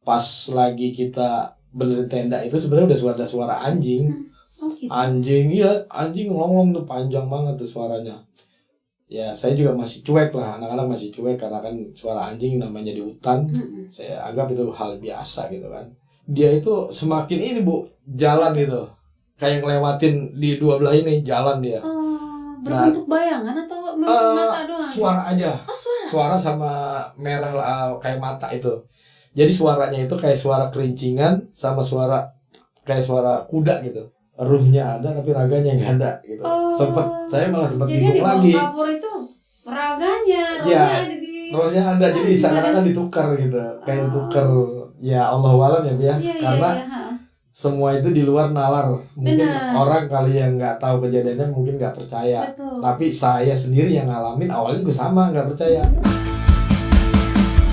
pas lagi kita beli tenda itu sebenarnya udah suara anjing. Gitu. Anjing longlong tuh, panjang banget tuh suaranya. Ya saya juga masih cuek lah, anak-anak masih cuek karena kan suara anjing namanya di hutan. Saya anggap itu hal biasa gitu kan. Dia itu semakin ini Bu, jalan gitu. Kayak ngelewatin di dua belah ini jalan dia. Berbentuk bayangan atau mata doang? Suara aja. Suara sama merah kayak mata itu. Jadi suaranya itu kayak suara kerincingan sama kayak suara kuda gitu. Ruhnya ada tapi raganya nggak ada gitu. Saya malah sempat bingung lagi. Jadi di bawah kapur itu raganya, ya, ada di. rohnya ada, jadi seakan-akan ditukar gitu, kayak ditukar. Ya Allah alam ya, karena semua itu di luar nalar. Mungkin orang kali yang nggak tahu kejadiannya mungkin nggak percaya. Betul. Tapi saya sendiri yang ngalamin awalnya juga sama nggak percaya.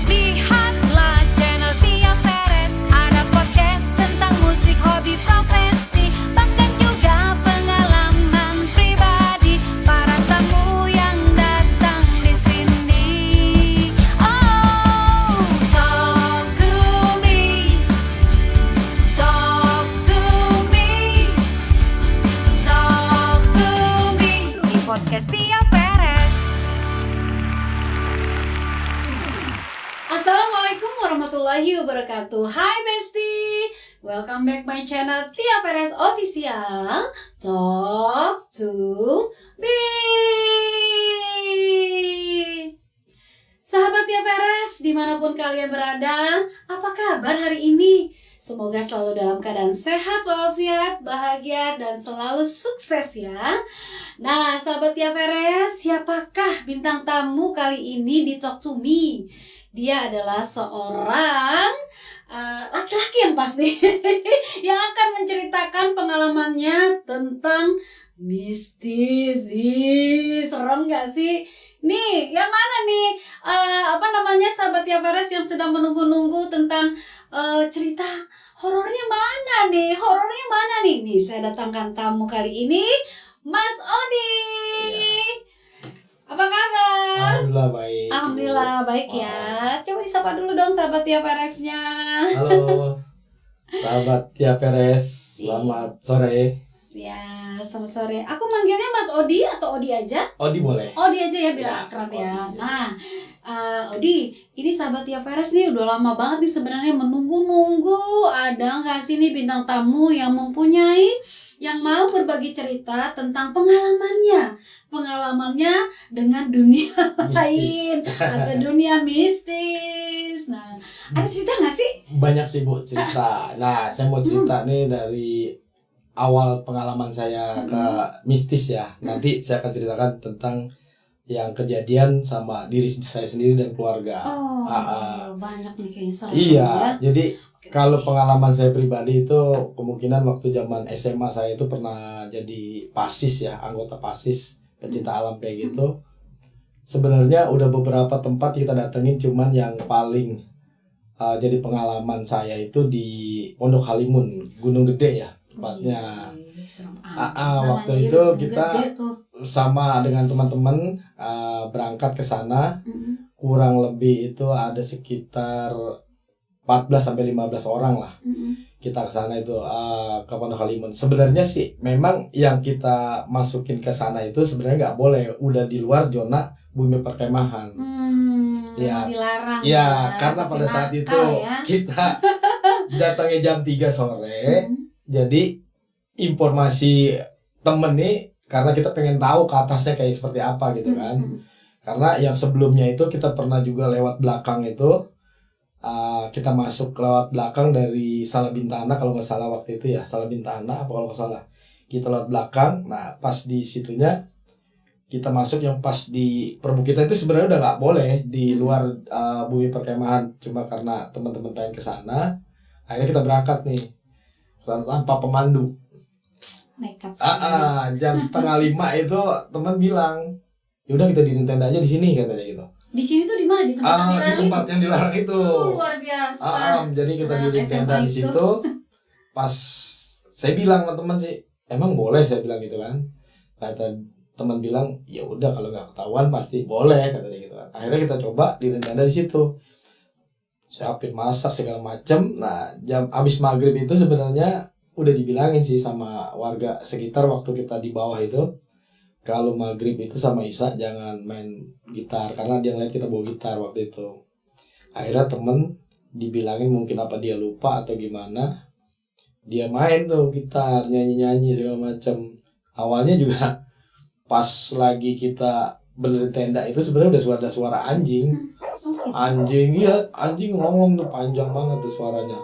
Lihatlah channel Tia Perez, ada podcast tentang musik, hobi, profesi, bahkan juga pengalaman pribadi para tamu yang datang di sini. Oh, talk to me, talk to me, talk to me di podcast Tia Perez. Assalamualaikum warahmatullahi wabarakatuh. Hai Besti, welcome back my channel Tia Perez Official. Talk to me. Sahabat Tia Perez, dimanapun kalian berada, apa kabar hari ini? Semoga selalu dalam keadaan sehat walafiat, bahagia, dan selalu sukses ya. Nah, sahabat Tia Perez, siapakah bintang tamu kali ini di Talk to Me? Dia adalah seorang laki-laki yang pasti yang akan menceritakan pengalamannya tentang mistis. Serem gak sih? Nih, yang mana nih? Sahabat Tia Perez yang sedang menunggu-nunggu tentang cerita horornya mana nih? Horornya mana nih? Nih, saya datangkan tamu kali ini, Mas Odi. Apa kabar? Alhamdulillah baik. Alhamdulillah baik ya. Coba disapa dulu dong sahabat Tia Pereznya. Halo sahabat Tia Perez, selamat sore. Ya, selamat sore. Aku manggilnya Mas Odi atau Odi aja? Odi boleh. Odi aja ya, biar akrab ya. Nah, Odi, ini sahabat Tia Perez nih udah lama banget nih sebenarnya menunggu-nunggu. Ada nggak sih nih bintang tamu yang mau berbagi cerita tentang pengalamannya dengan dunia lain atau dunia mistis. Nah, ada cerita nggak sih? Banyak sih Bu cerita. Nah, saya mau cerita nih dari awal pengalaman saya ke mistis ya. Nanti saya akan ceritakan tentang yang kejadian sama diri saya sendiri dan keluarga. Banyak nih kayaknya seru. Iya, ya. jadi kalau pengalaman saya pribadi itu kemungkinan waktu zaman SMA saya itu pernah jadi PASIS ya, anggota PASIS pecinta alam kayak gitu. Sebenarnya udah beberapa tempat kita datengin, cuman yang paling jadi pengalaman saya itu di Pondok Halimun, Gunung Gede ya tepatnya. Waktu itu kita sama dengan teman-teman berangkat ke sana. Kurang lebih itu ada sekitar 14-15 orang lah. Kita ke sana itu ke Pondok Halimun. Sebenarnya sih memang yang kita masukin ke sana itu sebenarnya nggak boleh, udah di luar zona bumi perkemahan. Ya, dilarang. Ya, karena pada saat itu kita datangnya jam 3 sore. Jadi informasi temen nih, karena kita pengen tahu ke atasnya kayak seperti apa gitu kan. Karena yang sebelumnya itu kita pernah juga lewat belakang itu. Kita masuk lewat belakang dari Salabintana kalau nggak salah waktu itu ya, Salabintana apa kalau nggak salah, kita lewat belakang. Nah pas di situnya kita masuk yang pas di perbukitan itu sebenarnya udah nggak boleh di luar bumi perkemahan, cuma karena teman-teman pengen ke sana akhirnya kita berangkat nih tanpa pemandu. Nekat. Jam 4:30 itu teman bilang yaudah kita diriin tenda aja di sini katanya gitu. Di sini tuh di mana? Di tempat yang dilarang? Di tempat yang dilarang itu. Luar biasa. Jadi kita diriin tenda di situ. Pas saya bilang sama teman sih, emang boleh, saya bilang gitu kan. Kata teman bilang, ya udah kalau nggak ketahuan pasti boleh katanya gitu kan. Akhirnya kita coba diriin tenda di situ. siapin masak segala macem. Nah jam abis maghrib itu sebenarnya udah dibilangin sih sama warga sekitar waktu kita di bawah itu, kalau maghrib itu sama Isya jangan main gitar karena dia ngeliat kita bawa gitar waktu itu. Akhirnya temen dibilangin mungkin apa dia lupa atau gimana, dia main tuh gitar, nyanyi-nyanyi segala macam. Awalnya juga pas lagi kita benerin tenda itu sebenarnya udah ada suara anjing. Anjing, iya anjing ngomong tuh panjang banget tuh suaranya.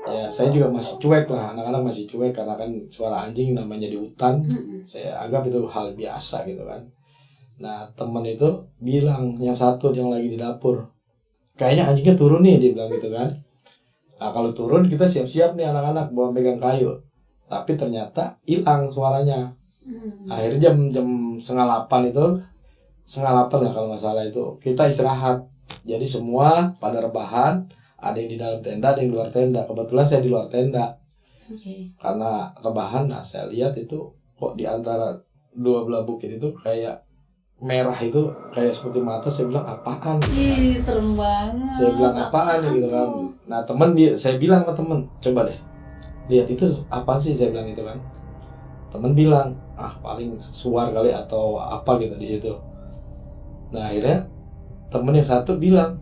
Ya saya juga masih cuek lah, anak-anak masih cuek karena kan suara anjing namanya di hutan. Saya anggap itu hal biasa gitu kan. Nah temen itu bilang, yang satu yang lagi di dapur, kayaknya anjingnya turun nih, dia bilang gitu kan. Nah kalau turun kita siap-siap nih anak-anak bawa pegang kayu. Tapi ternyata hilang suaranya. Akhirnya jam 7:30 itu, 7:30 lah kalau nggak salah itu, kita istirahat. Jadi semua pada rebahan, ada yang di dalam tenda, ada yang di luar tenda. Kebetulan saya di luar tenda. Karena rebahan, nah saya lihat itu kok di antara dua belah bukit itu kayak merah itu kayak seperti mata. Saya bilang apaan? Ih, serem banget. Saya bilang apaan nih gitu kan. Nah saya bilang ke temen, coba deh lihat itu apaan sih, saya bilang gitu kan. Temen bilang paling suar kali atau apa gitu di situ. Nah akhirnya temen yang satu bilang,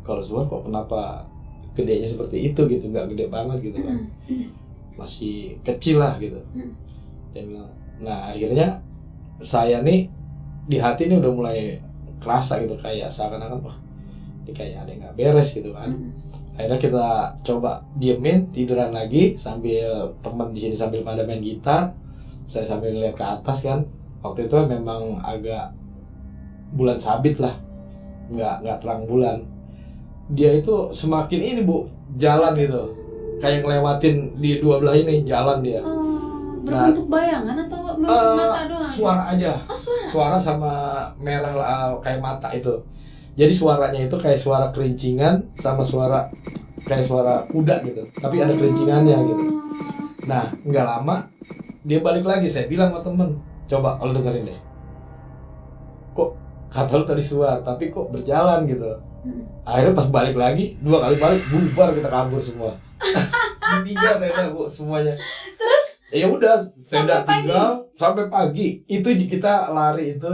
kalau suar kok kenapa gedenya seperti itu gitu, nggak gede banget gitu kan, masih kecil lah gitu. Dia bilang. Nah akhirnya saya nih di hati ini udah mulai kerasa gitu, kayak seakan-akan wah ini kayak ada yang nggak beres gitu kan. Akhirnya kita coba diemin, tiduran lagi sambil teman di sini sambil pada main gitar, saya sambil ngeliat ke atas kan. Waktu itu memang agak bulan sabit lah, nggak terang bulan. Dia itu semakin ini Bu, jalan gitu, kayak ngelewatin di dua belah ini jalan dia. Berbentuk bayangan atau mata doang? Suara aja. Suara sama merah kayak mata itu. Jadi suaranya itu kayak suara kerincingan sama suara kayak suara kuda gitu. Tapi ada kerincingannya gitu. Nah, nggak lama dia balik lagi. Saya bilang sama temen, coba kalau dengerin deh. Kok kata lu tadi suara, tapi kok berjalan gitu. Akhirnya pas balik lagi, 2 kali balik, bubar, kita kabur semua. Ditinggal tenda Bu semuanya. Terus? Ya udah, tenda tinggal sampai pagi. Itu kita lari itu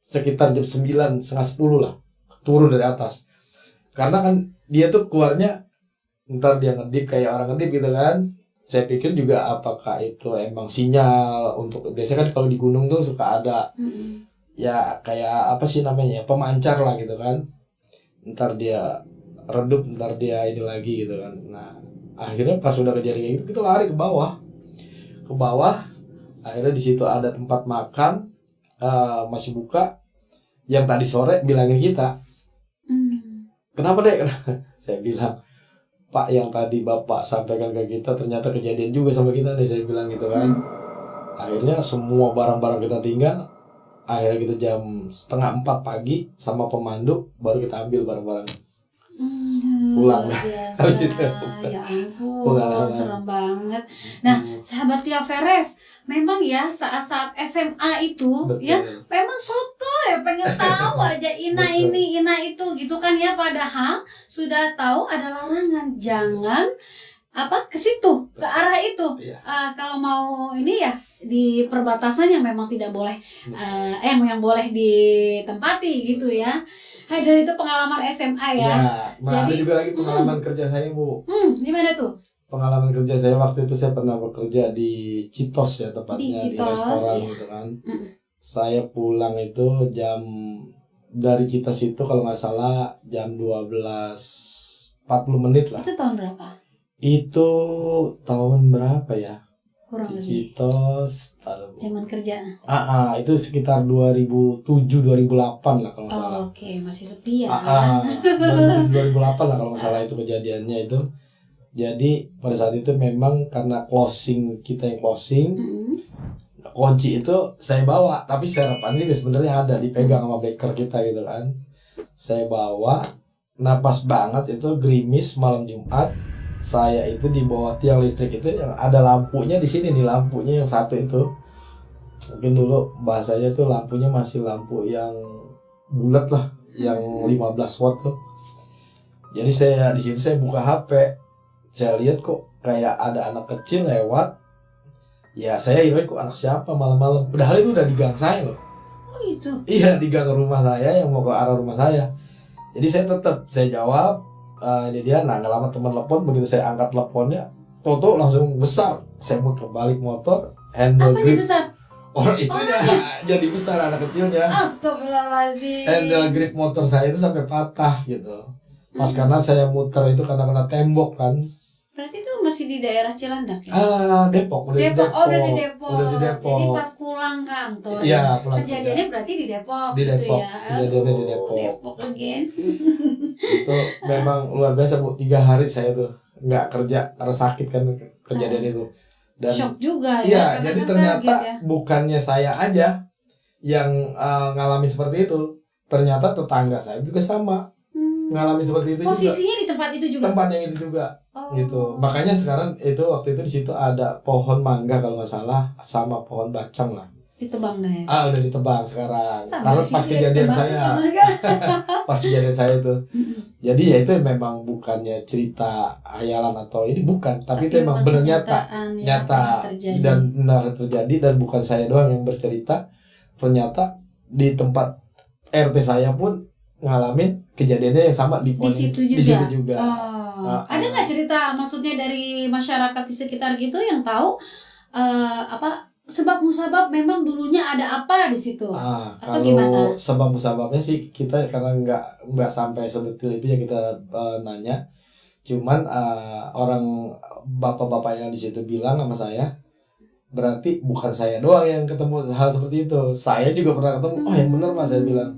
sekitar jam 9, setengah 10 lah, turun dari atas. Karena kan dia tuh keluarnya ntar dia ngedip kayak orang ngedip gitu kan. Saya pikir juga apakah itu emang sinyal untuk, biasanya kan kalau di gunung tuh suka ada ya kayak apa sih namanya, pemancar lah gitu kan. Ntar dia redup, ntar dia ini lagi gitu kan. Nah akhirnya pas udah kejadian kayak gitu, kita lari ke bawah. Akhirnya di situ ada tempat makan, masih buka. Yang tadi sore bilangin kita, kenapa dek? Saya bilang, Pak, yang tadi Bapak sampaikan ke kita ternyata kejadian juga sama kita nih, saya bilang gitu kan. Akhirnya semua barang-barang kita tinggal. Akhirnya kita jam 3:30 pagi sama pemandu baru kita ambil barang-barang. Pulang. Habis itu. Ya ampun, serem banget. Nah, sahabat Tia Veres, memang ya saat-saat SMA itu, betul, ya memang soto ya, pengen tahu aja Ina ini, Ina itu gitu kan ya. Padahal sudah tahu ada larangan, jangan ke situ, ke arah itu. Kalau mau ini ya di perbatasan yang memang tidak boleh, yang boleh ditempati gitu ya. Dari itu pengalaman SMA ya. Ada juga lagi pengalaman kerja saya Bu. Gimana tuh? Pengalaman kerja saya waktu itu, saya pernah bekerja di Citos ya, tepatnya di restoran gitu kan. Saya pulang itu dari Citos itu kalau nggak salah jam 12:40 lah. Itu tahun berapa? Itu tahun berapa ya? Kurang lebih. Citos, zaman kerja. Itu sekitar 2007-2008 lah kalau nggak salah. Oke, masih sepi ya. 2008 lah kalau nggak salah itu kejadiannya itu. Jadi pada saat itu memang karena kita yang closing, kunci itu saya bawa, tapi serapannya sebenarnya ada dipegang sama baker kita gitu kan. Saya bawa, napas banget itu gerimis malam Jumat. Saya itu di bawah tiang listrik itu yang ada lampunya di sini nih, lampunya yang satu itu. Mungkin dulu bahasanya tuh lampunya masih lampu yang bulat lah, yang 15 watt tuh. Jadi saya di situ saya buka HP, saya lihat kok kayak ada anak kecil lewat. Ya saya kira kok anak siapa malam-malam. Padahal itu udah di gang saya loh. Oh gitu. Iya di gang rumah saya yang mau ke arah rumah saya. Jadi saya jawab, ini dia. Nah nggak lama teman telepon, begitu saya angkat teleponnya, Toto langsung besar. Saya muter balik motor, handle Apa grip. besar? Orang itunya jadi besar anak kecilnya. Astagfirullahaladzim. Handle grip motor saya itu sampai patah gitu. Pas karena saya muter itu karena kena tembok kan. Berarti itu masih di daerah Cilandak ya? Depok, udah Depok. di Depok. Oh, udah di Depok. Udah di Depok. Jadi pas pulang kantor. Iya, pulang Kejadiannya berarti di Depok Di gitu Depok. ya. Kejadiannya di Aduh, Depok. Depok again. Itu memang luar biasa Bu. 3 hari saya tuh nggak kerja karena sakit kan kejadian itu. Dan Shock juga iya, ya. karena jadi kan ternyata kaget ya. bukannya saya aja yang ngalamin seperti itu. Ternyata tetangga saya juga sama ngalamin seperti itu juga. Posisinya di tempat itu juga. Tempat yang itu juga. Oh. Gitu. Makanya sekarang itu waktu itu di situ ada pohon mangga kalau nggak salah sama pohon bacang lah. Ditebang deh. Udah ditebang sekarang. Sama Karena di pas sini kejadian ditebang saya, juga. pas kejadian saya itu. Jadi ya itu memang bukannya cerita hayalan atau ini bukan, tapi itu memang benar nyata, nyata dan benar terjadi dan bukan saya doang yang bercerita. Ternyata di tempat RT saya pun ngalamin kejadiannya yang sama di situ juga. Di situ juga. Oh. Ada nggak cerita maksudnya dari masyarakat di sekitar gitu yang tahu sebab musabab memang dulunya ada apa di situ? Atau Kalau gimana? sebab musababnya sih kita karena nggak sampai sedetil itu ya kita nanya. Cuman orang bapak-bapak yang di situ bilang sama saya, berarti bukan saya doang yang ketemu hal seperti itu. Saya juga pernah ketemu. Oh yang benar Mas, saya bilang.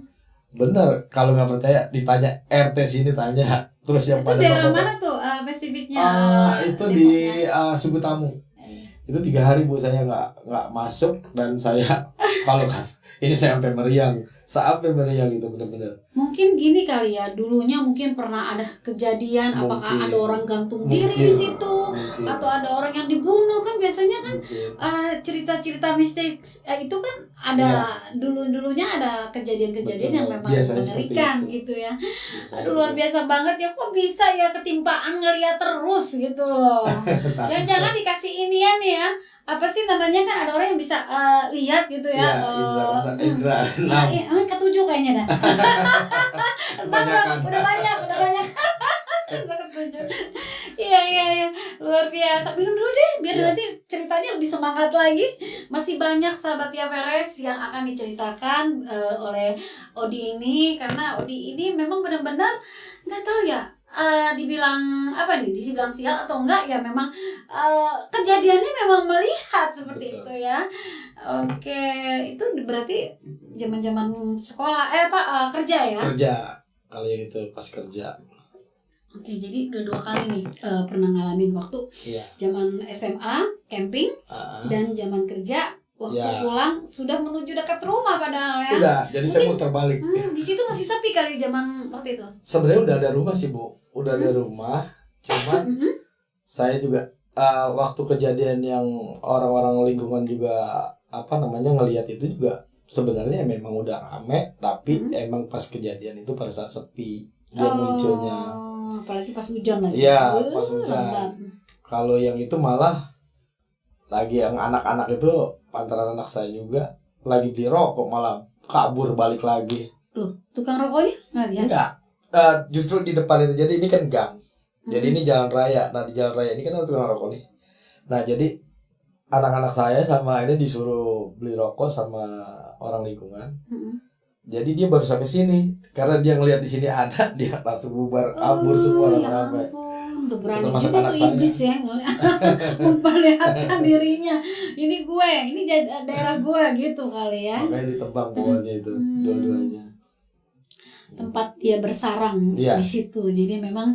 Benar. Kalau nggak percaya ditanya RT sini tanya. Terus yang Itu pada daerah bapak, mana tuh spesifiknya? itu di Sugutamu. Itu 3 hari Bu saya nggak masuk dan saya kalau kan ini saya sampai meriang itu benar-benar. Mungkin gini kali ya, dulunya mungkin pernah ada kejadian, apakah Mungkin. ada orang gantung diri di situ, Mungkin. atau ada orang yang dibunuh kan biasanya kan Mungkin. cerita-cerita mistik itu kan ada dulunya ada kejadian-kejadian Betul. yang memang Biasanya mengerikan seperti itu. gitu ya. Biasanya Aduh luar gitu. biasa banget ya, kok bisa ya ketimpaan ngeliat terus gitu loh. Jangan dikasih inian ya. Apa sih namanya kan ada orang yang bisa lihat gitu ya. Ya, indra enam. Ketujuh kayaknya dah. Kebanyakan. Udah banyak. Udah ketujuh. Iya. Luar biasa. Minum dulu deh biar Iya. nanti ceritanya lebih semangat lagi. Masih banyak sahabat Tia Veres yang akan diceritakan oleh Odi ini, karena Odi ini memang benar-benar nggak tahu ya. Dibilang apa nih, dibilang sial atau enggak ya, memang kejadiannya memang melihat seperti Betul. itu ya. Oke, itu berarti zaman-zaman sekolah kerja ya. Kerja kali yang itu pas kerja. Oke, jadi udah 2 kali nih pernah ngalamin waktu Iya. zaman SMA camping dan zaman kerja waktu Ya. pulang sudah menuju dekat rumah padahal ya. Udah, jadi saya muter balik. Di situ masih sepi kali zaman waktu itu. Sebenarnya udah ada rumah sih Bu, udah ada rumah. Cuman saya juga waktu kejadian yang orang-orang lingkungan juga ngelihat itu juga sebenarnya memang udah rame, tapi emang pas kejadian itu pada saat sepi dia munculnya. Apalagi pas hujan lagi. Iya, pas hujan. Lembab. Kalau yang itu malah lagi yang anak-anak itu antara anak saya juga lagi beli rokok malah kabur balik lagi. Loh, tukang rokoknya nggak lihat? Enggak. Justru di depan itu. Jadi ini kan gang. Jadi ini jalan raya. Nah di jalan raya ini kan ada tukang rokok nih. Nah jadi anak-anak saya sama ini disuruh beli rokok sama orang lingkungan. Jadi dia baru sampai sini karena dia ngelihat di sini ada, dia langsung bubar kabur semua rame-rame. Udah berani Termasuk juga anak tuh saya. iblis ya memperlihatkan dirinya. Ini gue, ini daerah gue gitu kali ya. Makanya ditebang pokoknya itu dua-duanya. Tempat dia bersarang Iya. di situ. Jadi memang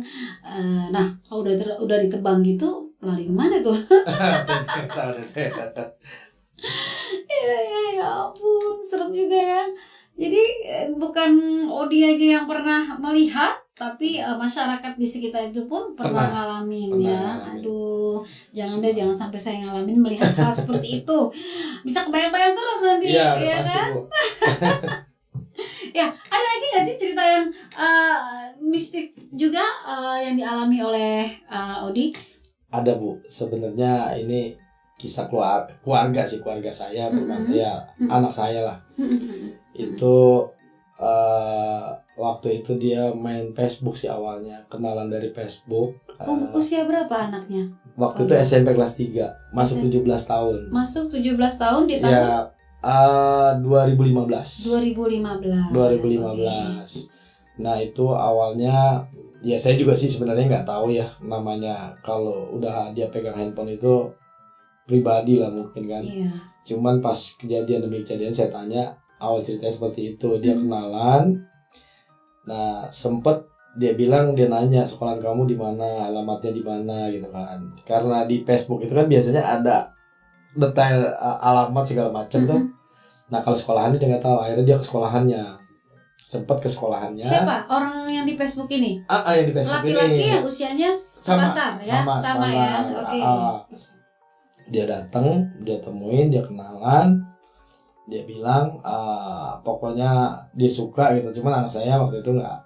nah kalau udah ditebang gitu lari kemana tuh? Ya ampun, serem juga ya. Jadi bukan Odi aja yang pernah melihat, tapi masyarakat di sekitar itu pun pernah ngalamin ya. ngalamin. Aduh, jangan sampai saya ngalamin melihat hal seperti itu. Bisa kebayang-bayang terus nanti Iya, ya pasti kan? Bu. Ya, ada lagi nggak sih cerita yang mistik juga yang dialami oleh Odi? Ada Bu, sebenarnya ini kisah keluarga sih, keluarga saya, ya anak saya lah. Itu waktu itu dia main Facebook sih awalnya, kenalan dari Facebook. Usia berapa anaknya? Waktu itu SMP kelas 3, masuk 17 tahun. Masuk 17 tahun di tahun Ya, 2015. 2015. Nah, itu awalnya ya saya juga sih sebenarnya nggak tahu ya namanya, kalau udah dia pegang handphone itu pribadi lah mungkin kan. Iya. Cuman pas kejadian demi kejadian saya tanya, awal ceritanya seperti itu, dia kenalan. Nah, sempet dia bilang, dia nanya sekolah kamu di mana, alamatnya di mana gitu kan. Karena di Facebook itu kan biasanya ada detail alamat segala macam tuh. Nah, kalau sekolahannya dia nggak tahu. Akhirnya dia ke sekolahannya. Sempat ke sekolahannya. Siapa orang yang di Facebook ini? Yang di Facebook Laki-laki ini. yang usianya sepantar ya? Sama ya. Oke. Dia datang, dia temuin, dia kenalan. Dia bilang pokoknya dia suka gitu. Cuman anak saya waktu itu nggak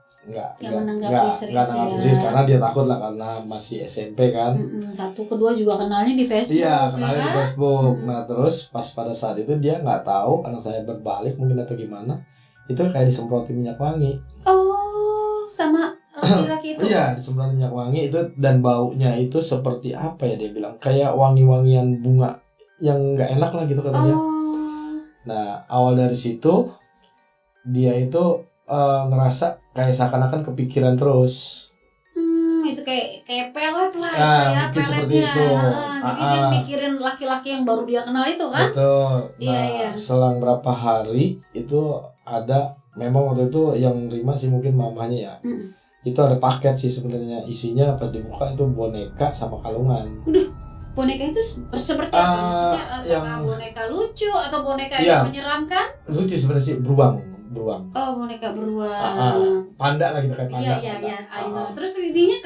menanggapi serius ya. karena dia takut lah, karena masih SMP kan. Satu, kedua juga kenalnya di Facebook. Iya, kenalnya ya? di Facebook. Nah, terus pas pada saat itu dia nggak tahu anak saya berbalik mungkin atau gimana, itu kayak disemprotin minyak wangi. Oh, sama laki-laki itu. Iya, disemprotin minyak wangi itu, dan baunya itu seperti apa ya, dia bilang kayak wangi-wangian bunga yang nggak enak lah gitu katanya. Nah, awal dari situ dia itu ngerasa kayak seakan-akan kepikiran terus. Itu kayak pelet lah, Mungkin peletnya seperti itu. Jadi dia mikirin laki-laki yang baru dia kenal itu kan. Betul. Nah, Iya. selang berapa hari itu ada, memang waktu itu yang nerima sih mungkin mamanya ya. Itu ada paket sih sebenarnya, isinya pas dibuka itu boneka sama kalungan. Boneka itu seperti apa? Maksudnya apakah boneka lucu atau boneka yang menyeramkan? Lucu sebenarnya sih, beruang. Oh, boneka beruang. Panda lah gitu, kayak panda. Iya, I know. Terus intinya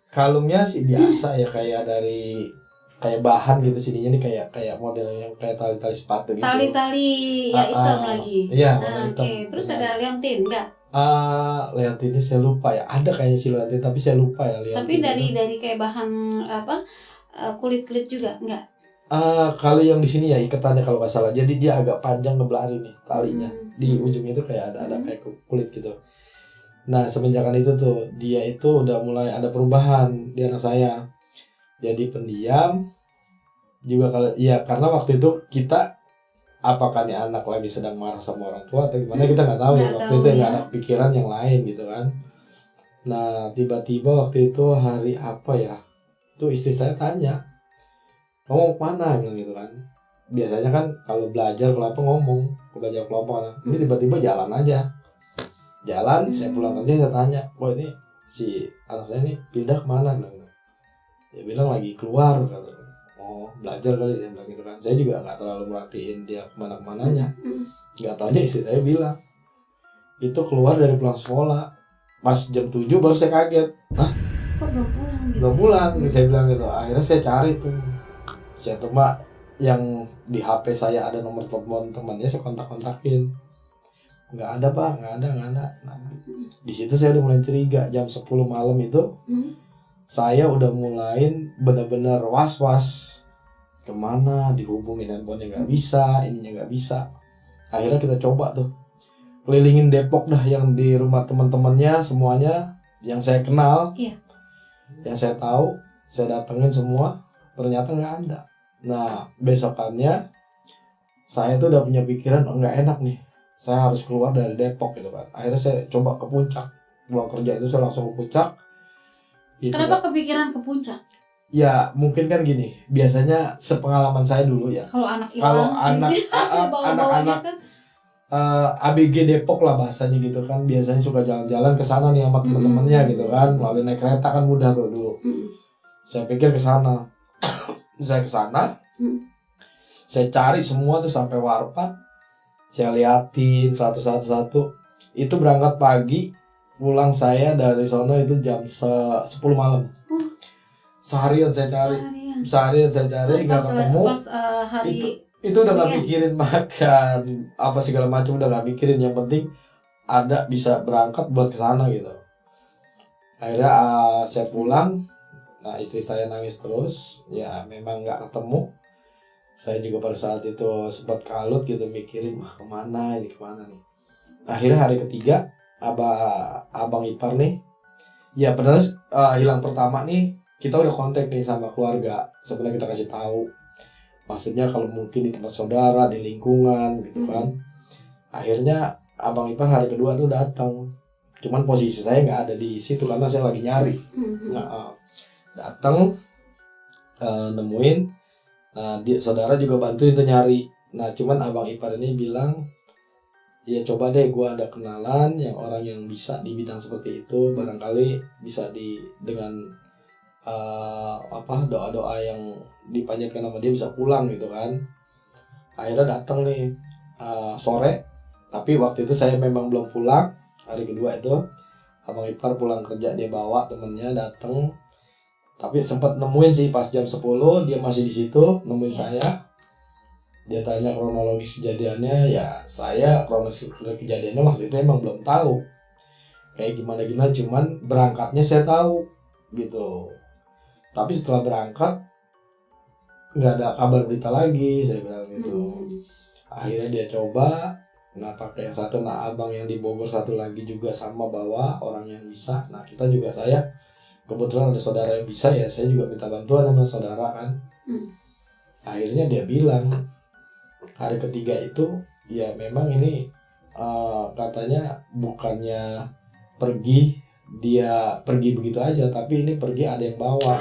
kalungnya sih biasa ya, kayak dari kayak bahan gitu, sininya nih kayak model yang kayak tali-tali sepatu gitu. Tali-tali ya hitam lagi. Iya, warna hitam. Oke. Terus ada leontin enggak? Leontinnya saya lupa ya. Ada kayaknya sih leontin, tapi saya lupa ya leontin. Tapi dari kayak bahan apa? Kulit-kulit juga enggak? Kalau yang di sini ya ikatannya kalau nggak salah. Jadi dia agak panjang ngebelari nih talinya. Di ujungnya itu kayak ada kayak kulit gitu. Nah, semenjakan itu tuh dia itu udah mulai ada perubahan di anak saya. Jadi pendiam juga, kalau ya karena waktu itu kita, apakah nih anak lagi sedang marah sama orang tua atau gimana, kita nggak tahu ya. Waktu itu nggak ada pikiran yang lain gitu kan. Nah, tiba-tiba waktu itu hari apa ya, tuh istri saya tanya, kamu kemana, bilang gitu kan. Biasanya kan kalau belajar belajar kelompok kan. Ini tiba-tiba jalan aja. Saya pulang kerja, saya tanya, ini si anak saya ini pindah kemana, bilang gitu. Dia bilang lagi keluar, kata. Oh, belajar kali, saya bilang gitu kan. Saya juga nggak terlalu merhatiin dia kemana-kemananya. Nggak taunya istri saya bilang itu keluar dari pulang sekolah. Pas jam 7 baru saya kaget. Kok belum pulang gitu? Belum pulang, saya bilang gitu. Akhirnya saya cari tuh. Saya coba yang di HP saya ada nomor telepon temannya, saya kontak-kontakin. Nggak ada Pak, nggak ada. Nah, di situ saya udah mulai curiga. Jam 10 malam itu saya udah mulai benar-benar was-was. Kemana dihubungin handphonenya nggak bisa, ininya nggak bisa. Akhirnya kita coba tuh kelilingin Depok dah, yang di rumah teman-temannya semuanya yang saya kenal, yang saya tahu, saya datengin semua. Ternyata nggak ada. Nah, besokannya saya tuh udah punya pikiran nggak enak nih, saya harus keluar dari Depok gitu kan. Akhirnya saya coba ke puncak. Pulang kerja itu saya langsung ke puncak. Kenapa kepikiran ke puncak? Ya mungkin kan gini, biasanya sepengalaman saya dulu ya. Kalau anak-anak kan, ABG Depok lah bahasanya gitu kan. Biasanya suka jalan-jalan ke sana nih sama teman-temannya gitu kan. Melalui naik kereta kan mudah tuh dulu. Saya pikir ke sana. Saya ke sana. Saya cari semua tuh sampai Warpat. Saya liatin satu. Itu berangkat pagi, pulang saya dari sono itu jam 10 malam. Seharian saya cari, nggak ketemu. Pas hari itu udah nggak mikirin makan apa segala macam, udah nggak mikirin. Yang penting ada bisa berangkat buat ke sana gitu. Akhirnya saya pulang, nah istri saya nangis terus, ya memang nggak ketemu. Saya juga pada saat itu sempat kalut gitu mikirin, wah kemana nih. Akhirnya hari ketiga abang ipar nih, ya benar hilang pertama nih, kita udah kontak nih sama keluarga. Sebenarnya kita kasih tahu, maksudnya kalau mungkin di tempat saudara, di lingkungan gitu kan. Akhirnya abang ipar hari kedua tuh datang, cuman posisi saya nggak ada di situ karena saya lagi nyari. Nah, datang nemuin, nah saudara juga bantuin tuh nyari. Nah cuman abang ipar ini bilang, ya coba deh gue ada kenalan yang orang yang bisa di bidang seperti itu, barangkali bisa dengan doa-doa yang dipanjatkan sama dia bisa pulang gitu kan. Akhirnya datang nih sore, tapi waktu itu saya memang belum pulang. Hari kedua itu abang ipar pulang kerja, dia bawa temennya datang, tapi sempat nemuin sih pas jam 10 dia masih di situ nemuin saya. Dia tanya kronologis kejadiannya, ya saya kronologis kejadiannya waktu itu emang belum tahu kayak gimana, cuman berangkatnya saya tahu gitu. Tapi setelah berangkat nggak ada kabar berita lagi, saya bilang gitu. Akhirnya dia coba, nah pakai yang satu, nah abang yang di Bogor satu lagi juga sama bawa orang yang bisa. Nah kita juga, saya kebetulan ada saudara yang bisa, ya saya juga minta bantuan sama saudara kan. Akhirnya dia bilang hari ketiga itu ya memang ini katanya bukannya dia pergi begitu aja, tapi ini pergi ada yang bawa.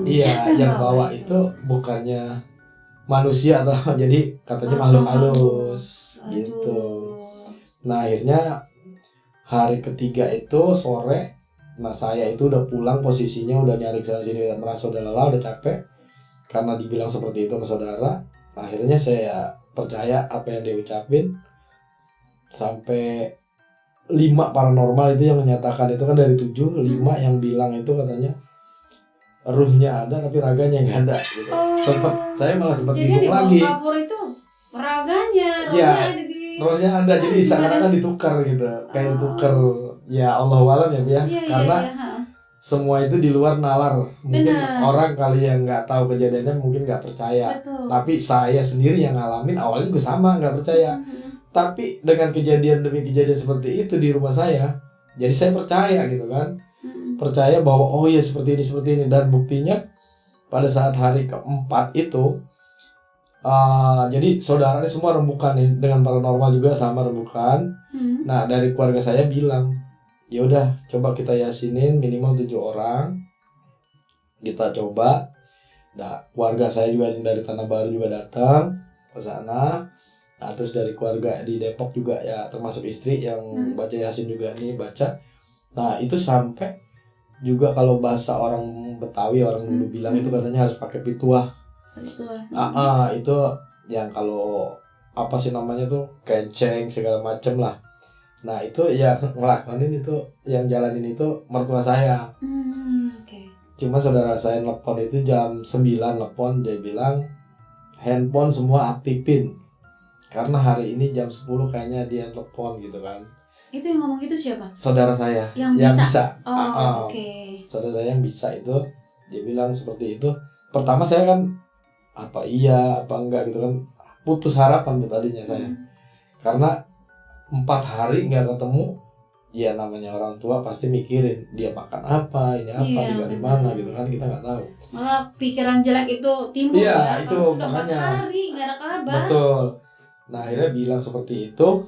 Iya, yang bawa itu bukannya manusia atau jadi katanya makhluk halus gitu. Nah akhirnya hari ketiga itu sore, nah saya itu udah pulang, posisinya udah nyari sana sini, merasa udah lelah, udah capek karena dibilang seperti itu sama saudara. Akhirnya saya percaya apa yang dia ucapin. Sampai 5 paranormal itu yang menyatakan itu kan dari 7, 5 yang bilang itu katanya ruhnya ada tapi raganya nggak ada gitu. Saya malah sempat bingung lagi. Jadi kabur itu raganya, ya, ada di rohnya ada, jadi seakan-akan ditukar gitu, kayak ditukar. Ya Allah alam ya, karena semua itu di luar nalar. Mungkin orang kali yang nggak tahu kejadiannya mungkin nggak percaya. Betul. Tapi saya sendiri yang ngalamin awalnya juga sama, nggak percaya. Tapi dengan kejadian demi kejadian seperti itu di rumah saya, jadi saya percaya gitu kan. Percaya bahwa oh ya seperti ini. Dan buktinya pada saat hari keempat itu, jadi saudaranya semua rembukan nih, dengan paranormal juga sama rembukan. Nah dari keluarga saya bilang, ya udah coba kita yasinin minimal 7 orang, kita coba. Nah keluarga saya juga dari Tanah Baru juga datang ke sana. Nah terus dari keluarga di Depok juga, ya termasuk istri yang baca yasin juga nih baca. Nah itu sampai juga kalau bahasa orang Betawi, orang dulu bilang itu katanya harus pakai pituah. Itu yang kalau apa sih namanya tuh, kenceng segala macem lah. Nah itu yang ngelakonin itu, yang jalanin itu mertua saya. Cuma saudara saya nelpon itu jam 9 nelpon, dia bilang handphone semua aktifin karena hari ini jam 10 kayaknya dia telepon gitu kan. Itu yang ngomong itu siapa? Saudara saya yang bisa. Saudara saya yang bisa itu, dia bilang seperti itu. Pertama saya kan apa iya apa enggak gitu kan, putus harapan tuh tadinya saya. Karena 4 hari nggak ketemu, ya namanya orang tua pasti mikirin dia makan apa, ini apa, tinggal di mana gitu kan, kita nggak tahu. Malah pikiran jelek itu timbul. Iya, itu sudah makanya. 4 hari nggak ada kabar. Betul. Nah akhirnya bilang seperti itu.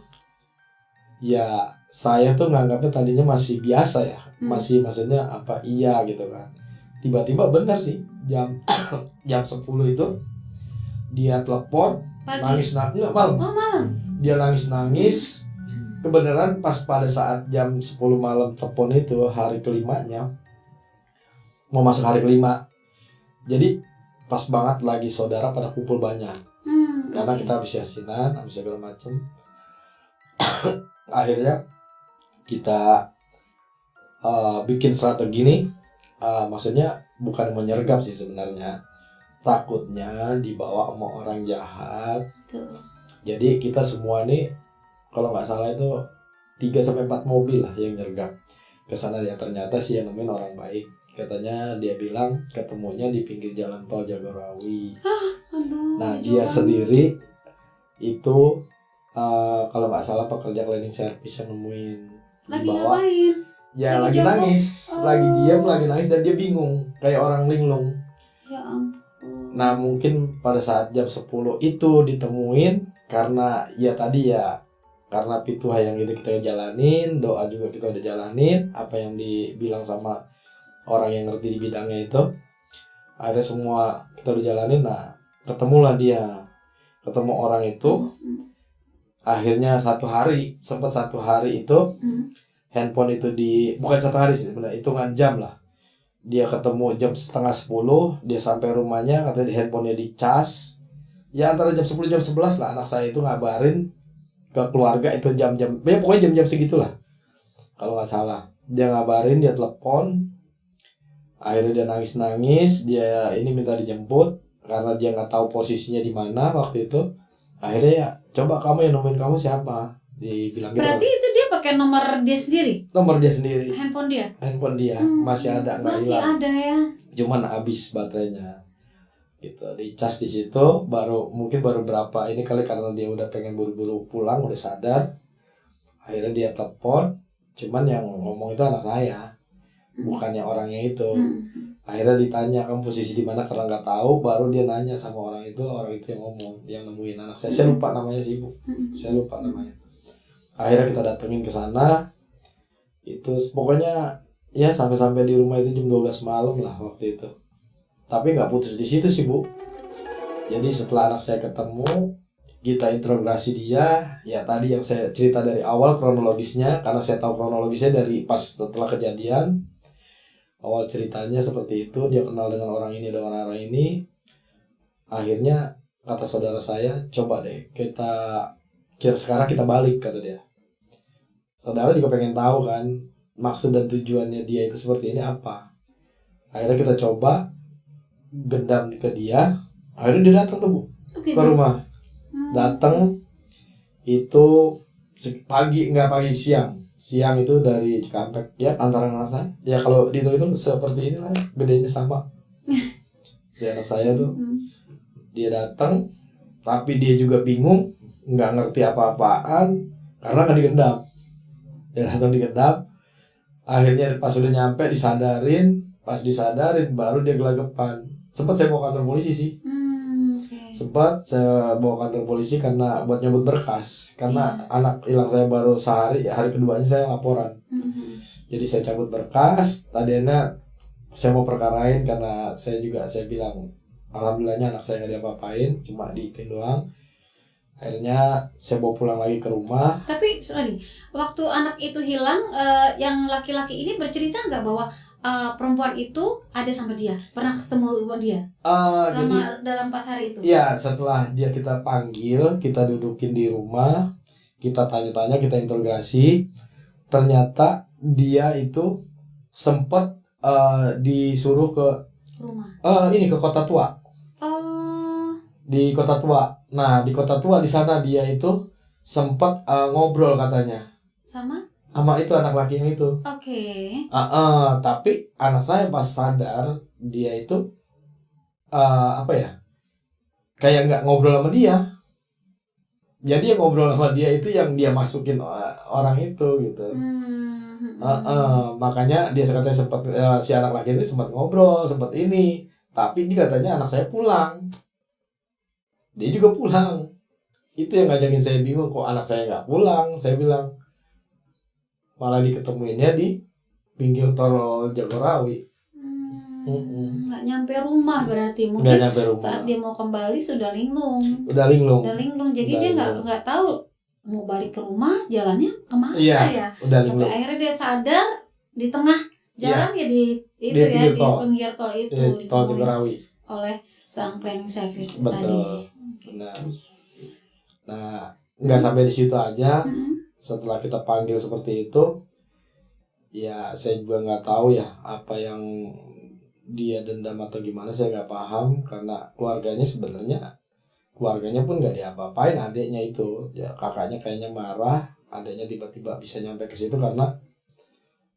Ya saya tuh nganggapnya tadinya masih biasa ya, masih maksudnya apa iya gitu kan. Tiba-tiba benar sih jam 10 itu dia telepon, nangis enggak malam. Dia nangis. Kebenaran pas pada saat jam 10 malam telepon itu hari kelimanya, mau masuk hari kelima. Jadi pas banget lagi saudara pada kumpul banyak. Karena kita habis yasinan, habis segala macem. Akhirnya kita bikin strategi nih, maksudnya bukan menyergap sih sebenarnya, takutnya dibawa sama orang jahat. Jadi kita semua nih kalau nggak salah itu 3 sampai 4 mobil lah yang nyergap ke sana. Ya ternyata sih yang nemuin orang baik. Katanya dia bilang ketemunya di pinggir jalan tol Jagorawi. Aduh, Nah jauh dia banget. sendiri itu kalau nggak salah pekerja cleaning service yang nemuin. Lagi Dibawa. ngapain? Ya Lagi lagi jongkok? nangis, Oh. lagi diam, lagi nangis dan dia bingung kayak orang linglung. Ya ampun. Nah mungkin pada saat jam 10 itu ditemuin karena ya tadi ya karena pituah yang kita jalanin, doa juga kita udah jalanin, apa yang dibilang sama orang yang ngerti di bidangnya itu, akhirnya semua kita udah jalanin. Nah ketemulah dia, ketemu orang itu. Akhirnya sempat satu hari itu handphone itu bukan satu hari sih sebenarnya, hitungan jam lah. Dia ketemu jam setengah 10, dia sampai rumahnya katanya di handphonenya dicas. Ya antara jam 10 jam 11 lah anak saya itu ngabarin ke keluarga itu jam-jam, ya pokoknya jam-jam segitulah. Kalau nggak salah. Dia ngabarin, dia telepon. Akhirnya dia nangis-nangis, dia ini minta dijemput karena dia nggak tahu posisinya di mana waktu itu. Akhirnya ya coba kamu yang nemuin kamu siapa? Dibilang gitu. Berarti itu dia pakai nomor dia sendiri, Nomor dia sendiri, handphone dia. handphone dia masih ada nggak Masih hilang. ada ya. Cuman habis baterainya gitu, dicas di situ. Mungkin baru berapa ini kali karena dia udah pengen buru-buru pulang, udah sadar. Akhirnya dia telepon, cuman yang ngomong itu anak saya, bukannya orangnya itu. Akhirnya ditanya kamu posisi di mana karena nggak tahu, baru dia nanya sama orang itu yang ngomong, yang nemuin anak saya. Saya lupa namanya sih Bu, saya lupa namanya. Akhirnya kita datengin ke sana, itu pokoknya ya sampai di rumah itu jam 12 malam lah waktu itu. Tapi nggak putus di situ sih Bu. Jadi setelah anak saya ketemu, kita interogasi dia. Ya tadi yang saya cerita dari awal kronologisnya, karena saya tahu kronologisnya dari pas setelah kejadian. Awal ceritanya seperti itu, dia kenal dengan orang ini, dengan orang ini. Akhirnya kata saudara saya, coba deh sekarang kita balik, kata dia. Saudara juga pengen tahu kan maksud dan tujuannya dia itu seperti ini apa. Akhirnya kita coba gendam ke dia. Akhirnya dia datang tuh Bu ke rumah. Datang itu siang itu dari Cikampek ya, antara anak saya ya kalau di itu seperti ini lah, gedenya sama. Di anak saya tuh dia datang, tapi dia juga bingung, nggak ngerti apa-apaan karena kan digendam. Dia datang digendam. Akhirnya pas udah nyampe disadarin, pas disadarin baru dia gelagapan. Sempat saya bawa kantor polisi sih. Sempat saya bawa kantor polisi karena buat nyebut berkas. Karena anak hilang saya baru sehari, hari keduanya saya laporan. Jadi saya cabut berkas. Tadinya saya mau perkarain karena saya bilang alhamdulillahnya anak saya nggak diapa-apain, cuma diitin doang. Akhirnya saya bawa pulang lagi ke rumah. Tapi sorry, waktu anak itu hilang, yang laki-laki ini bercerita nggak bahwa perempuan itu ada sama dia, pernah ketemu sama dia selama dalam 4 hari itu? Iya, setelah kita panggil, kita dudukin di rumah, kita tanya-tanya, kita interogasi. Ternyata dia itu sempat disuruh ke Rumah. ke Kota Tua. Di Kota Tua. Nah, di Kota Tua di sana dia itu sempat ngobrol katanya. Sama itu anak laki yang itu. Oke. Tapi anak saya pas sadar dia itu kayak nggak ngobrol sama dia. Jadi yang ngobrol sama dia itu yang dia masukin orang itu gitu. Makanya dia katanya sempat si anak laki itu sempat ngobrol, sempat ini. Tapi dia katanya anak saya pulang. Dia juga pulang. Itu yang ngajakin saya bingung, kok anak saya nggak pulang. Saya bilang malah diketemuinnya di pinggir tol Jagorawi. Nggak nyampe rumah berarti, Nggak mungkin nyampe rumah. saat dia mau kembali sudah linglung. Udah linglung. Jadi Udah dia linglung. nggak tahu mau balik ke rumah jalannya kemana Iya, ya. Udah Sampai linglung. akhirnya dia sadar di tengah jalan ya di itu Di ya pinggir di tol. pinggir tol itu Di tol ditemuin Jagorawi. oleh sang cleaning service Betul. tadi. Benar. Nah, nggak sampai di situ aja. Mm-mm. Setelah kita panggil seperti itu, ya saya juga nggak tahu ya apa yang dia dendam atau gimana, saya nggak paham karena keluarganya sebenarnya keluarganya pun nggak diapa-apain, adiknya itu ya, kakaknya kayaknya marah, adiknya tiba-tiba bisa nyampe ke situ karena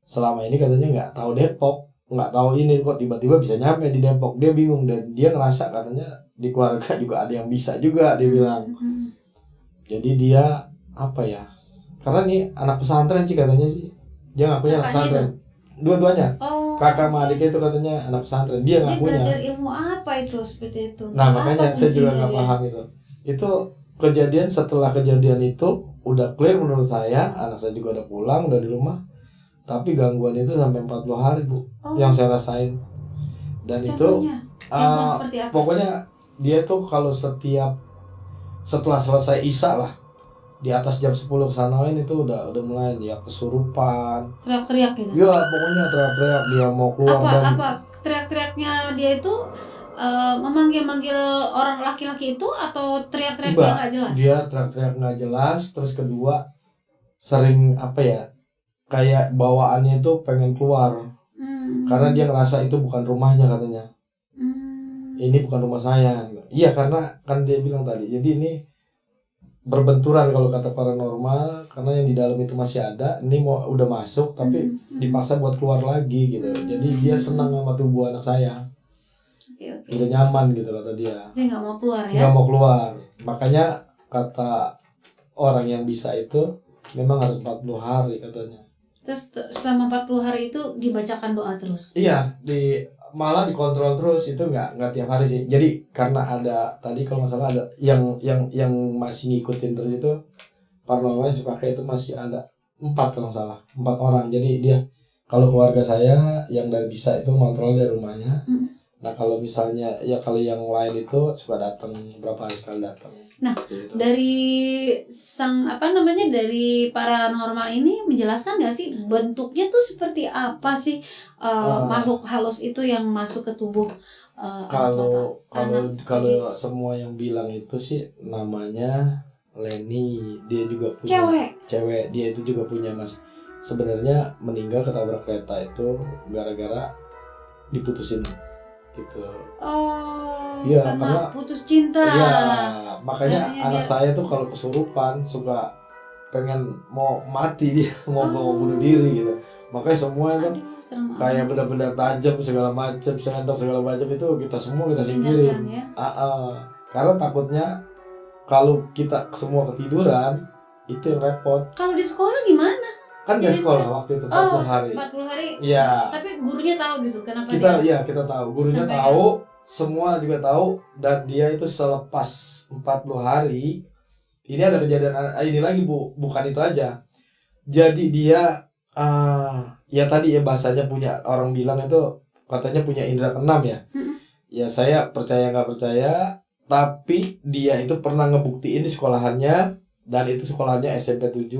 selama ini katanya nggak tahu Depok, nggak tahu ini kok tiba-tiba bisa nyampe di Depok. Dia bingung dan dia ngerasa katanya di keluarga juga ada yang bisa juga, dia bilang. Jadi dia apa ya, karena nih anak pesantren sih katanya sih, dia ngakunya anak Kakaknya pesantren dua-duanya, Oh, kakak sama adiknya itu katanya anak pesantren, dia dia ngakunya. belajar ilmu apa itu seperti itu? Nah Apa makanya saya juga fungsinya nggak dia? paham itu kejadian. Setelah kejadian itu udah clear menurut saya, anak saya juga udah pulang, udah di rumah, tapi gangguan itu sampai 40 hari Bu, Oh, yang saya rasain. Dan itu contohnya gangguan uh, seperti apa? pokoknya dia tuh kalau setelah selesai isya lah, di atas jam 10 kesanain itu udah mulai dia kesurupan. Teriak-teriak gitu. Ya pokoknya teriak-teriak, dia mau keluar dan Apa teriak-teriaknya dia itu memanggil-manggil orang laki-laki itu atau teriak-teriak dia enggak, nggak jelas? dia teriak-teriak nggak jelas. Terus kedua sering apa ya, kayak bawaannya itu pengen keluar karena dia ngerasa itu bukan rumahnya katanya. Ini bukan rumah saya. Iya karena kan dia bilang tadi, jadi ini berbenturan kalau kata paranormal, karena yang di dalam itu masih ada, ini mau udah masuk tapi dipaksa buat keluar lagi gitu. Jadi dia senang sama tubuh anak saya, Oke. udah nyaman gitu kata dia, Dia nggak mau keluar ya? nggak mau keluar. Makanya kata orang yang bisa itu memang harus 40 hari katanya. Terus selama 40 hari itu dibacakan doa terus? Iya, malah dikontrol terus, itu nggak tiap hari sih. Jadi karena ada tadi kalau nggak salah ada yang masih ngikutin terus itu paranormal sih pakai itu masih ada 4 kalau nggak salah, 4 orang. Jadi dia kalau keluarga saya yang dari bisa itu kontrol dari rumahnya. Nah kalau misalnya ya kalau yang lain itu suka datang berapa hari sekali datang. Nah, gitu. dari dari paranormal ini menjelaskan nggak sih bentuknya tuh seperti apa sih makhluk halus itu yang masuk ke tubuh Kalau anak? semua yang bilang itu sih namanya Leni, dia juga punya cewek, dia itu juga punya mas. Sebenarnya meninggal ketabrak kereta itu gara-gara diputusin gitu. Oh, Iya, karena karena putus cinta. Iya, makanya Makanya anak dia- saya tuh kalau kesurupan suka pengen mau mati dia, mau bunuh diri gitu. Makanya semua kan Aduh, serem kayak benda-benda tajam segala macam, sendok segala macam itu kita singkirin. ya. Karena takutnya kalau kita semua ketiduran itu yang repot. Kalau di sekolah gimana? Kan nggak sekolah waktu itu 40 hari. 40 hari. Iya. Tapi gurunya tahu gitu kenapa Kita tahu, gurunya Sampai tahu, semua juga tahu, dan dia itu selepas 40 hari ini ada kejadian ini lagi Bu, bukan itu aja. Jadi dia ya tadi ya bahasanya punya, orang bilang itu katanya punya indera keenam ya. Ya saya percaya nggak percaya, tapi dia itu pernah ngebuktiin di sekolahannya, dan itu sekolahannya SMP 7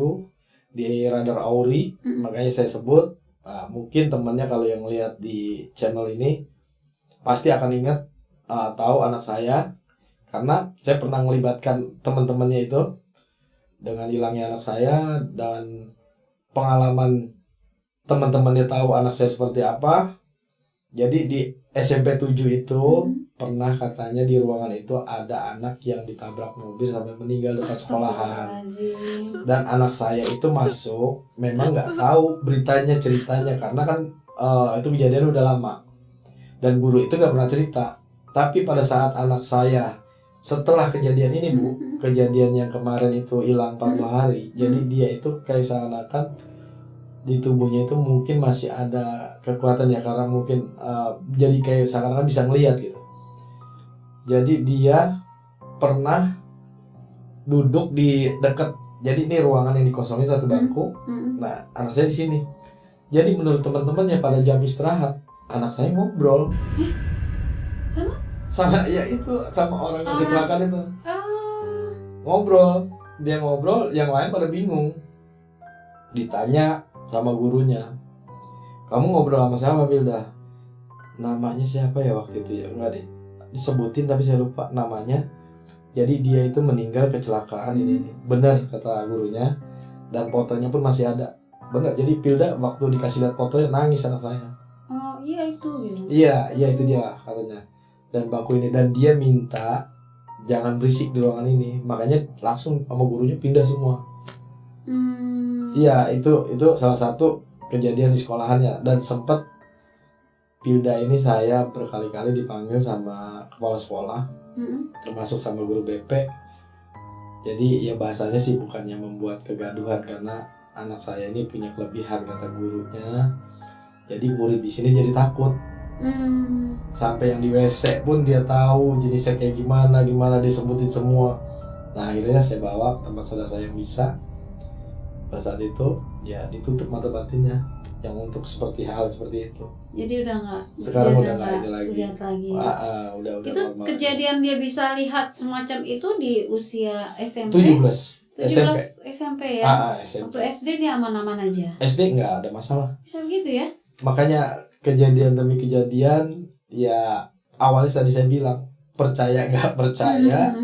di Radar Auri. Makanya saya sebut, mungkin temannya kalau yang lihat di channel ini pasti akan ingat, tahu anak saya, karena saya pernah melibatkan teman-temannya itu dengan hilangnya anak saya, dan pengalaman teman-temannya tahu anak saya seperti apa. Jadi di SMP 7 itu pernah katanya di ruangan itu ada anak yang ditabrak mobil sampai meninggal dekat sekolahan. Dan anak saya itu masuk, memang nggak tahu ceritanya karena kan itu kejadian udah lama dan guru itu nggak pernah cerita. Tapi pada saat anak saya setelah kejadian ini Bu, kejadian yang kemarin itu hilang 40 hari, jadi dia itu kayak seakan-akan di tubuhnya itu mungkin masih ada kekuatan ya, karena mungkin jadi kayak seakan-akan bisa ngelihat gitu. Jadi dia pernah duduk di dekat, jadi ini ruangan yang dikosongin satu bangku. Nah anak saya di sini. Jadi menurut teman-temannya pada jam istirahat anak saya ngobrol sama ya itu sama orang yang kecelakaan itu. Ngobrol, dia ngobrol, yang lain pada bingung. Ditanya sama gurunya, kamu ngobrol sama siapa Bilda? Namanya siapa ya waktu itu ya, enggak deh disebutin tapi saya lupa namanya. Jadi dia itu meninggal kecelakaan ini. Benar kata gurunya, dan fotonya pun masih ada. Benar, jadi Bilda waktu dikasih lihat fotonya nangis anak saya. Oh iya itu gitu. Iya itu dia katanya. Dan bangku ini, dan dia minta jangan berisik di ruangan ini. Makanya langsung sama gurunya pindah semua. Iya, itu salah satu kejadian di sekolahannya. Dan sempat Pilda ini saya berkali-kali dipanggil sama kepala sekolah, termasuk sama guru BP. Jadi ya bahasanya sih bukannya membuat kegaduhan, karena anak saya ini punya kelebihan kata gurunya. Jadi murid di sini jadi takut. Sampai yang di WC pun dia tahu jenisnya kayak gimana dia sebutin semua. Nah akhirnya saya bawa ke tempat saudara saya yang bisa. Pada saat itu ya ditutup mata batinnya yang untuk seperti hal seperti itu. Jadi udah nggak. Sekarang udah nggak ini lagi. Udah itu normal. kejadian dia bisa lihat semacam itu di usia SMP. 17 SMP ya. SMP. Waktu SD dia aman-aman aja. SD nggak ada masalah. Bisa gitu ya. Makanya kejadian demi kejadian ya awalnya tadi saya bilang percaya nggak percaya,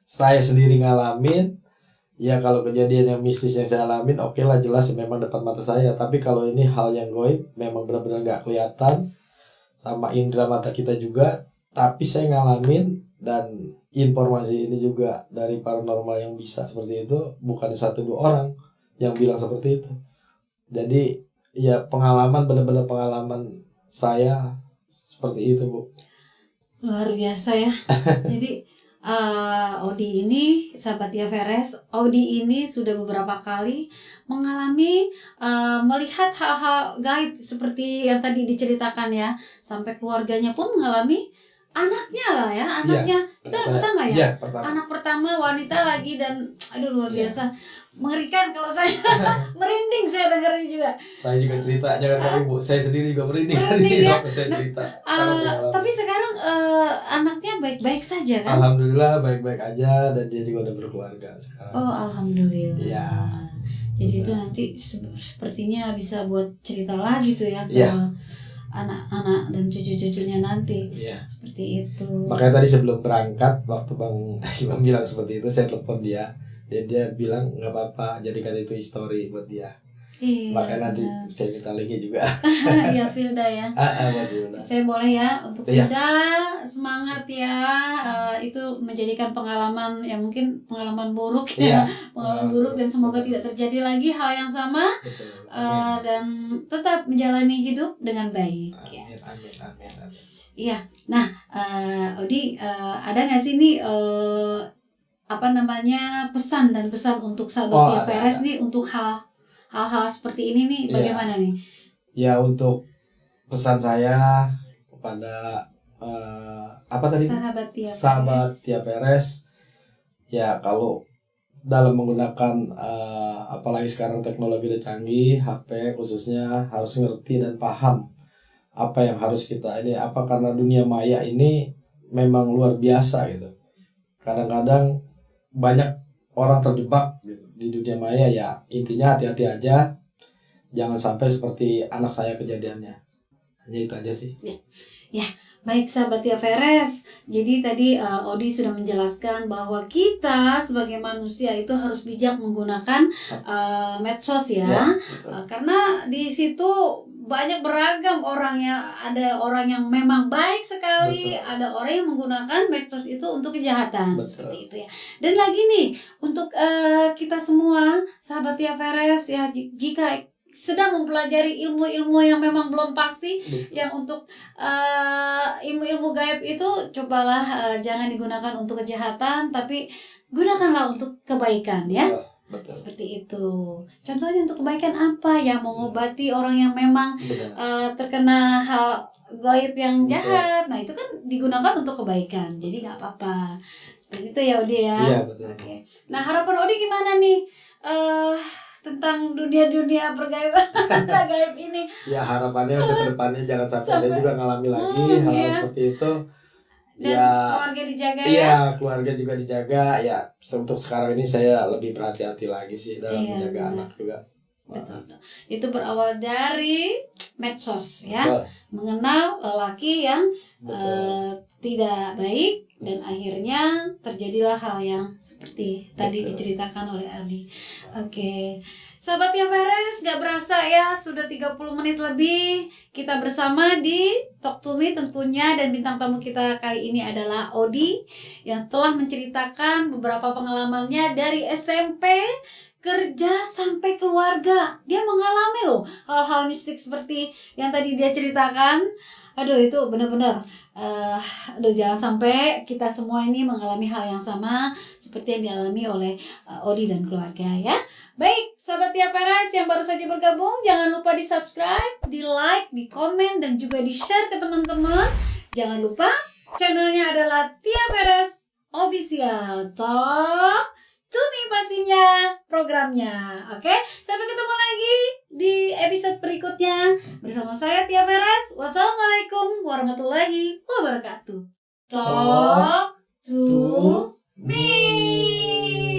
saya sendiri ngalamin. Ya kalau kejadian yang mistis yang saya alamin oke lah, jelas memang depan mata saya. Tapi kalau ini hal yang goib memang benar-benar nggak kelihatan sama indera mata kita juga. Tapi saya ngalamin, dan informasi ini juga dari paranormal yang bisa seperti itu bukan 1-2 orang yang bilang seperti itu. Jadi ya pengalaman, benar-benar pengalaman saya seperti itu, Bu. Luar biasa ya. Jadi Odi ini, sahabat Tia Veres, Odi ini sudah beberapa kali mengalami melihat hal-hal gaib seperti yang tadi diceritakan ya. Sampai keluarganya pun mengalami, anaknya lah ya, anaknya itu anak pertama ya? Iya, pertama. Anak pertama wanita lagi, dan aduh luar biasa. Mengerikan kalau saya merinding saya dengarnya juga. Saya juga cerita, jangan kali Bu, saya sendiri juga merinding ya? waktu saya cerita. Tapi sekarang anaknya baik-baik saja kan? Alhamdulillah baik-baik aja, dan dia juga udah berkeluarga sekarang. Oh alhamdulillah. Iya. Jadi itu nanti sepertinya bisa buat cerita lagi tuh ya ke anak-anak dan cucu-cucunya nanti. Iya. Seperti itu. Makanya tadi sebelum berangkat, waktu Bang Imam bilang seperti itu, saya telepon dia. Dan dia bilang nggak apa-apa, jadikan itu histori buat dia. Iya, makanya nanti saya minta lagi juga. Ya Filda ya. Buat Filda. Saya boleh ya untuk Filda, semangat ya. Itu menjadikan pengalaman yang mungkin pengalaman buruk ya. Pengalaman buruk, dan semoga tidak terjadi lagi hal yang sama. Betul. Dan tetap menjalani hidup dengan baik. Amin. Iya. Nah, Odi, ada nggak sih nih pesan dan pesan untuk sahabat Tia Veres nih untuk hal-hal seperti ini nih, bagaimana nih? Ya, untuk pesan saya kepada sahabat Tia Veres, ya kalau dalam menggunakan apalagi sekarang teknologi udah canggih, HP khususnya, harus ngerti dan paham apa yang harus kita karena dunia maya ini memang luar biasa gitu. Kadang-kadang banyak orang terjebak gitu di dunia maya. Ya intinya hati-hati aja, jangan sampai seperti anak saya kejadiannya. Hanya itu aja sih. Ya, baik sahabat Tia Veres. Jadi tadi Odi sudah menjelaskan bahwa kita sebagai manusia itu harus bijak menggunakan medsos ya. Karena di situ banyak beragam orangnya. Ada orang yang memang baik sekali, ada orang yang menggunakan medsos itu untuk kejahatan. Seperti itu ya. Dan lagi nih untuk kita semua sahabat Tia Veres ya, jika sedang mempelajari ilmu-ilmu yang memang belum pasti, yang untuk ilmu-ilmu gaib itu cobalah jangan digunakan untuk kejahatan, tapi gunakanlah untuk kebaikan ya. Betul. Seperti itu. Contohnya untuk kebaikan apa? Yang mengobati orang yang memang terkena hal gaib yang jahat. Nah itu kan digunakan untuk kebaikan. Jadi nggak apa-apa. Seperti itu ya Odi ya. Iya betul. Oke. Nah harapan Odi gimana nih tentang dunia bergaiban gaib ini? Ya harapannya untuk kedepannya jangan sampai saya juga ngalami lagi hal seperti itu. Dan keluarga dijaga ya. Iya, keluarga juga dijaga. Ya, untuk sekarang ini saya lebih berhati-hati lagi sih dalam menjaga anak juga. Betul. Itu berawal dari medsos ya. Betul. Mengenal lelaki yang tidak baik dan akhirnya terjadilah hal yang seperti tadi Betul. diceritakan oleh Aldi. Oke. Sahabat Tia Veres, gak berasa ya sudah 30 menit lebih kita bersama di Talk to Me tentunya, dan bintang tamu kita kali ini adalah Odi yang telah menceritakan beberapa pengalamannya dari SMP, kerja sampai keluarga. Dia mengalami loh hal-hal mistik seperti yang tadi dia ceritakan. Aduh, itu benar-benar jangan sampai kita semua ini mengalami hal yang sama seperti yang dialami oleh Odi dan keluarga ya. Baik, sahabat Tia Veres yang baru saja bergabung, jangan lupa di subscribe, di like, di komen, dan juga di share ke teman-teman. Jangan lupa channelnya adalah Tia Veres Official. Talk to Me pastinya programnya. Oke, sampai ketemu lagi di episode berikutnya bersama saya Tia Veres. Wassalamualaikum warahmatullahi wabarakatuh. Talk to Me.